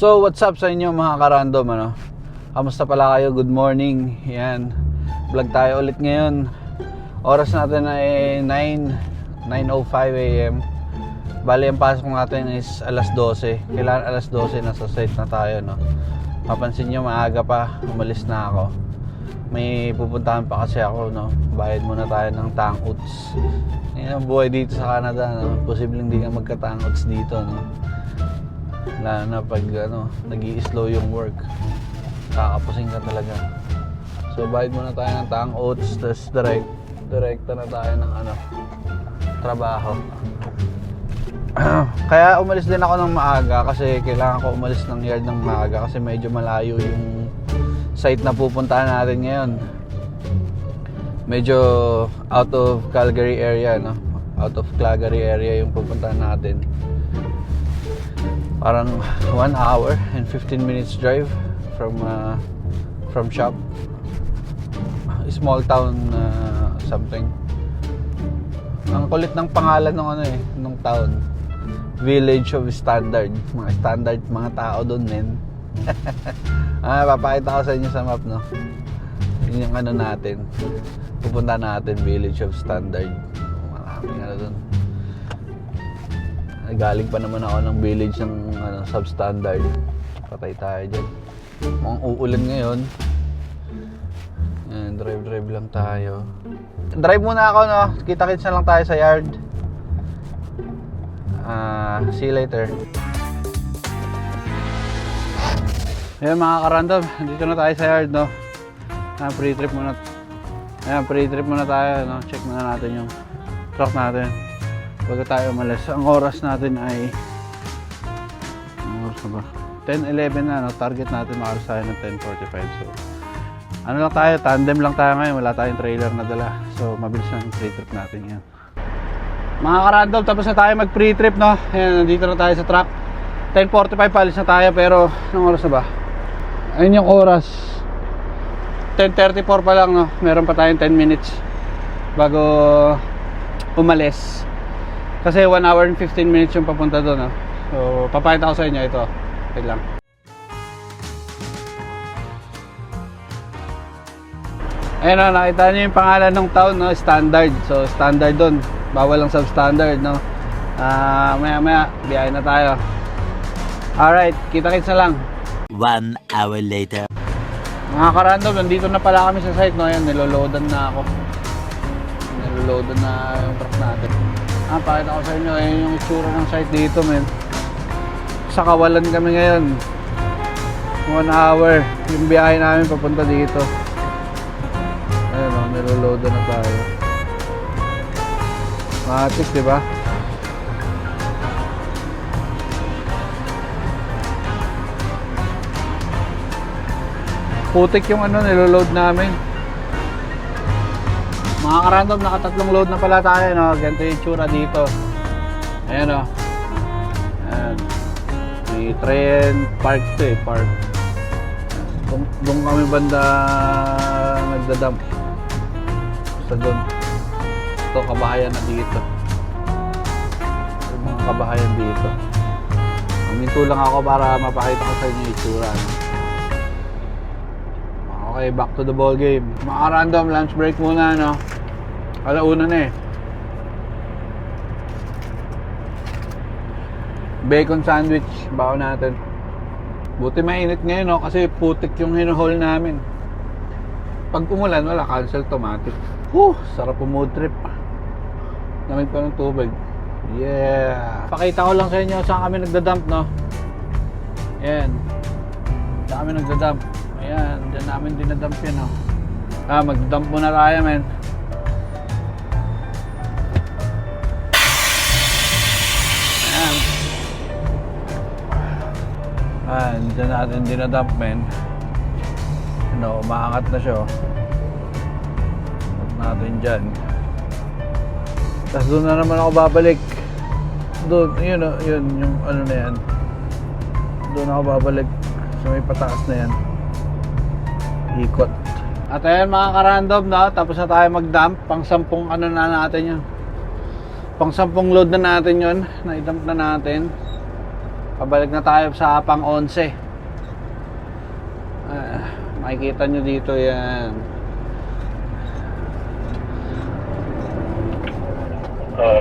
So what's up sa inyo mga ka-random, ano? Kamusta pala kayo? Good morning. Yan, vlog tayo ulit ngayon. Oras natin ay 9:05 AM. Bali ang pasok natin is alas 12. Kailangan alas 12 nasa site na tayo, no? Mapansin nyo, maaga pa, umalis na ako. May pupuntahan pa kasi ako, no? Bayad muna tayo ng tang-uts. Yan ang buhay dito sa Canada, no? Posibleng hindi ka magka-tang-uts dito, no? Lalo na pag nag-i-slow yung work, kakapusing ka talaga. So bayad muna tayo ng tang-uts, tapos direkta na tayo ng trabaho. Kaya umalis din ako ng maaga kasi kailangan ko umalis ng yard ng maaga kasi medyo malayo yung site na pupuntahan natin ngayon. Medyo out of Calgary area, no? Out of Calgary area yung pupuntahan natin. Parang 1 hour and 15 minutes drive from shop. Small town something. Ang kulit ng pangalan ng town. Village of Standard. Mga standard mga tao doon, men. Papakita ko sa inyo sa map, no? Yun yung natin. Pupunta natin, Village of Standard. Maraming doon. Galing pa naman ako ng village ng substandard. Patay tayo dyan. Mukhang uulan ngayon. Ayan, drive lang tayo. Drive muna ako, no? Kita-kits na lang tayo sa yard. See you later. Ayan mga ka-random, dito na tayo sa yard, no? Pre-trip muna. Ayan, pre-trip muna tayo, no? Check muna natin yung truck natin bago tayo umalis. Ang oras natin ay 10:11 na, no? Target natin makalas tayo ng 10:45. So lang tayo, tandem lang tayo ngayon, wala tayong trailer na dala. So mabilis na yung pre-trip natin yan. Mga ka-random, tapos na tayo mag pre-trip, no? Ayan, nandito na tayo sa truck. 10:45 palis na tayo, pero anong oras na ba? Ayun yung oras, 10:34 pa lang, no? Meron pa tayong 10 minutes bago umalis. Kasi 1 hour and 15 minutes yung papunta doon, no? So papakita ko sa inyo ito. Wait lang. Ayun, no? Nakita nyo yung pangalan ng town, no? Standard. So standard doon, bawal lang substandard, no? Maya biyahe na tayo. Alright, kita-kits na lang. 1 hour later. Mga ka-random, nandito na pala kami sa site, no? Ayan, niloloadan na ako. Niloloadan na yung truck natin. Pakita ko sa inyo, ayan yung itsura ng site dito, men. Sa Kawalan kami ngayon. 1 hour yung biyahe namin papunta dito. Ayan, no? Niloloadan na tayo. Matik, diba? Putik yung niloload namin. Mga ka-random, nakatatlong load na pala tayo, no? Ganito yung tsura dito. Ayan, no? Ayan. May train, park to park. Doon kami banda nagdadump. Basta doon. Ito, kabahayan na dito. Yung mga kabahayan dito. Huminto lang ako para mapakita ko sa inyo yung tsura, no? Okay, back to the ball game. Mga random, lunch break muna, no? Alauna na eh. Bacon sandwich, baon natin. Buti mainit ngayon, no? Kasi putik yung hinuhol namin. Pag umulan, wala, cancel automatic. Sarap po mood trip. Namit pa ng tubig. Yeah! Pakita ko lang sa inyo saan kami nagdadump, no? Ayan. Saan kami nagdadump. Ayan, dyan namin dinadump yan, no? Mag-dump muna tayo, men. Ayan. Dyan natin dinadump, men. Umaangat na siya, dump natin dyan. Tapos doon na naman ako babalik. Doon, yun, yung na yan. Doon ako babalik. So may pataas na yan. Ikot. At ayan mga ka-random, no? Tapos na tayo mag-dump. Pang-sampung na natin yun. Pang-sampung load na natin yun. Na-dump na natin. Pabalik na tayo sa pang 11. Makikita nyo dito yan.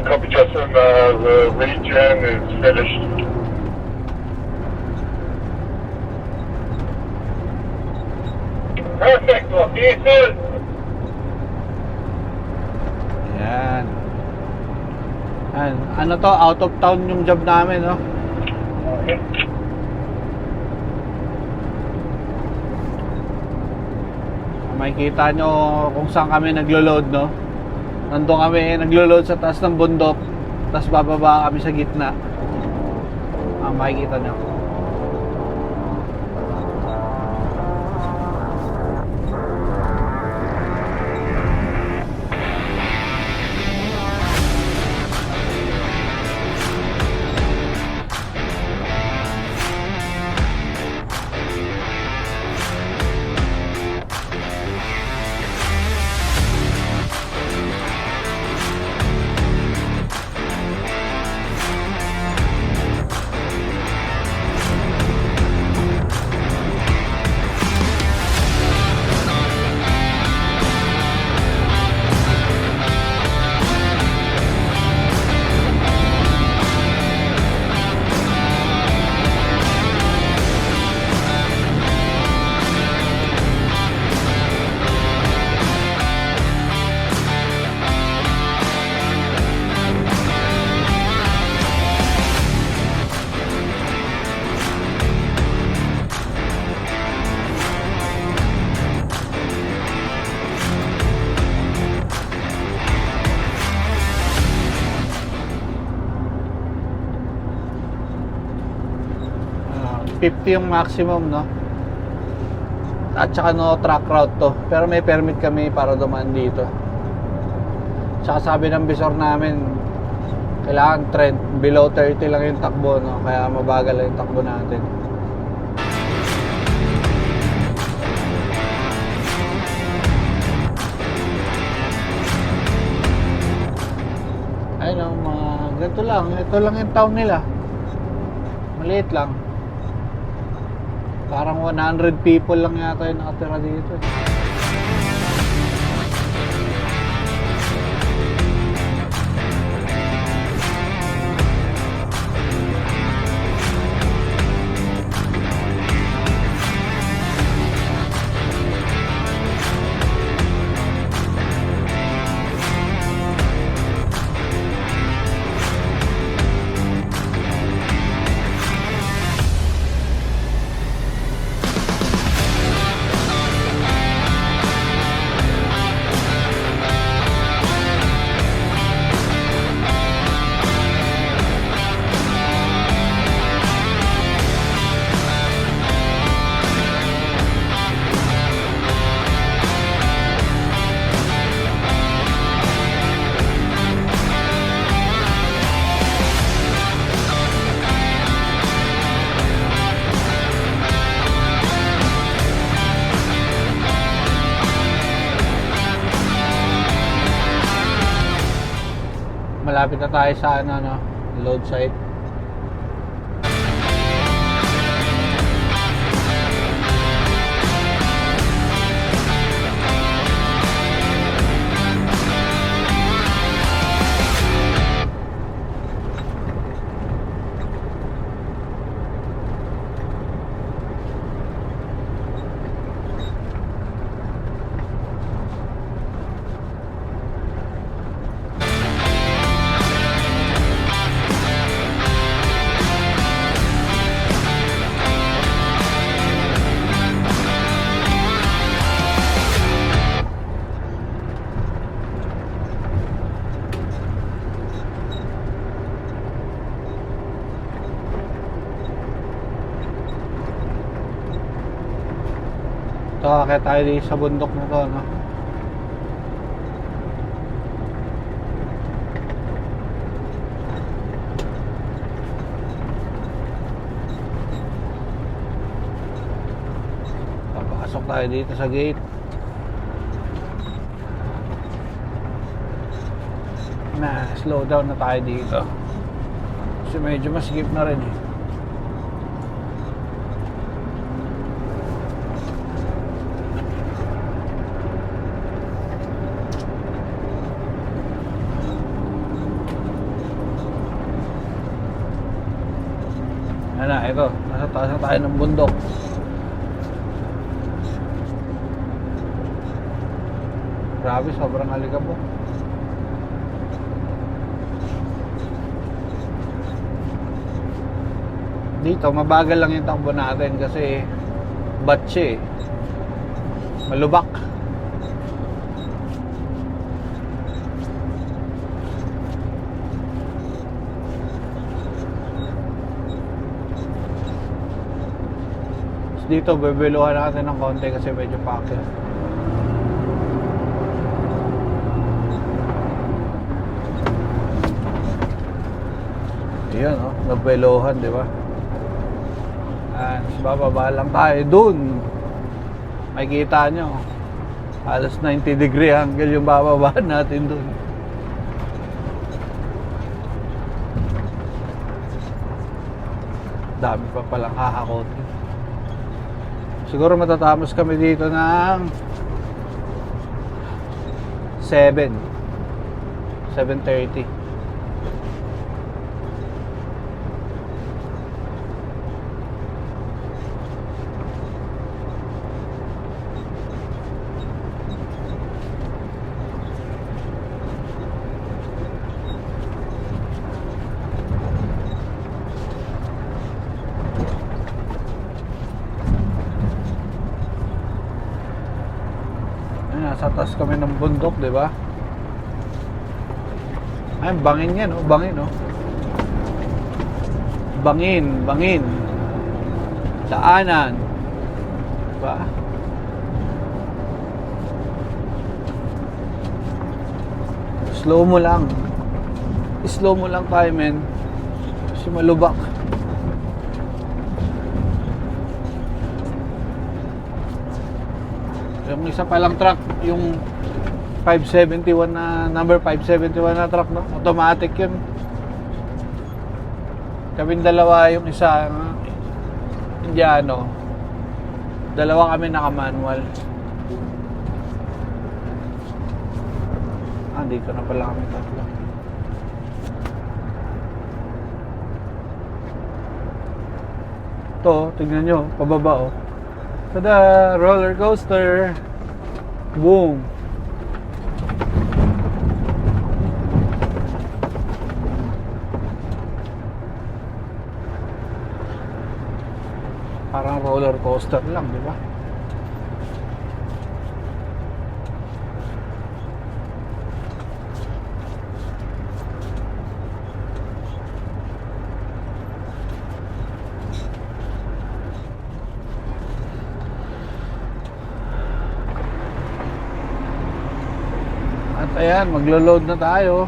Copy Justin, the regen is finished. Perfect, well, see you soon. Yan. Yan. Ano to, out of town yung job namin, no? Okay. Makikita nyo kung saan kami naglo-load, no? Nandun kami naglo-load sa taas ng bundok, tapos bababa kami sa gitna. Makikita nyo. Ah, 50 yung maximum, no? At saka no track route to. Pero may permit kami para dumaan dito. Tsaka sabi ng visor namin, kailangan trend below 30 lang yung takbo, no? Kaya mabagal lang yung takbo natin. Ayun, no, mga ganito lang. Ito lang yung town nila. Maliit lang. Parang 100 people lang yata yung nakatira dito. Malapit na tayo sa ano, load site. So, kaya tayo dito sa bundok na to, no? Papasok tayo dito sa gate. Na, slow down na tayo dito. Kasi medyo masigip na rin eh. Ito, nasa taas na tayo ng bundok. Grabe, sobrang alikabok. Dito, mabagal lang yung takbo natin kasi batche eh. Malubak. Dito, bebeluhan natin ng konti kasi medyo paakyat. Ayan, oh, nabelohan, di ba? Bababa lang tayo dun. Makikita nyo, halos 90 degree angle yung bababaan natin dun. Dami pa palang hahakotin. Siguro matatapos kami dito ng 7:30. Nasa taas kami ng bundok, di ba? Ay, bangin yan, oh. Bangin, oh. Bangin. Daanan. Diba? Slow mo lang. Slow mo lang tayo, men. Kasi malubak. Yung isa palang truck, yung 571 na, number 571 na truck, no? Automatic yun. Kaming dalawa, yung isa, Indiano. Dalawa kami naka-manual. Dito na pala kami tatlo. Ito, tignan nyo, pababa, oh. Tada! Roller coaster! Boom! Parang roller coaster lang, di ba? Ayan, maglo-load na tayo.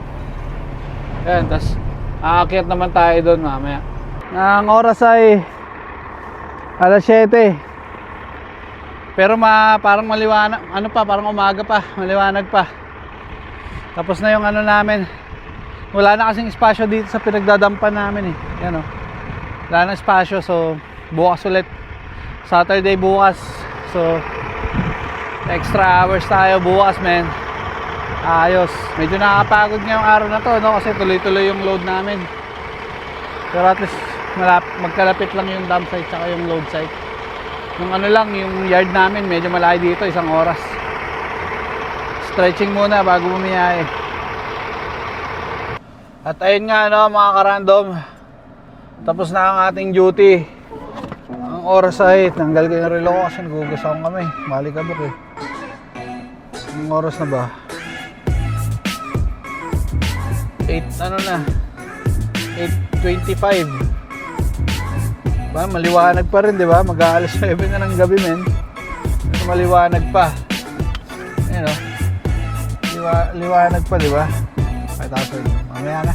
Ayan, tas aakyat naman tayo doon mamaya. Ang oras ay alas 7. Pero parang maliwanag, parang umaga pa, maliwanag pa. Tapos na yung namin. Wala na kasing espasyo dito sa pinagdadampan namin eh. Ayan, oh. Wala na espasyo, so bukas ulit. Saturday bukas. So extra hours tayo bukas, men. Ayos. Medyo nakakapagod ngayong araw na to, no? Kasi tuloy-tuloy yung load namin. Pero at least magkalapit lang yung dump site tsaka yung load site. Yung yung yard namin medyo malayo dito, 1 oras. Stretching muna bago bumiyahe. At ayun nga, no, mga karandom, tapos na ang ating duty. Ang oras ay tanggal ko yung relo ko kasi nagugas akong kamay. Malikabok eh. Ang oras na ba? 8:25. Ba, maliwanag pa rin, di ba? Mag-aalas 9 na ng gabi, men. Pero maliwanag pa. Ayun, oh. Liwanag pa, di ba? Kahit ako, mamaya na.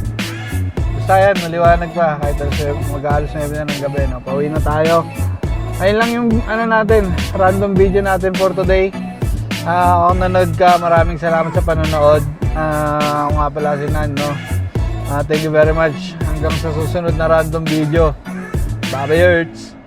Basta yan, maliwanag pa. Kahit mag-aalas 9 na ng gabi, no? Pauwi na tayo. Ayun lang yung natin, random video natin for today. Kung nanood ka, maraming salamat sa panonood. Ako nga pala si Nan, no? Thank you very much. Hanggang sa susunod na random video. Bye-bye, Yerts!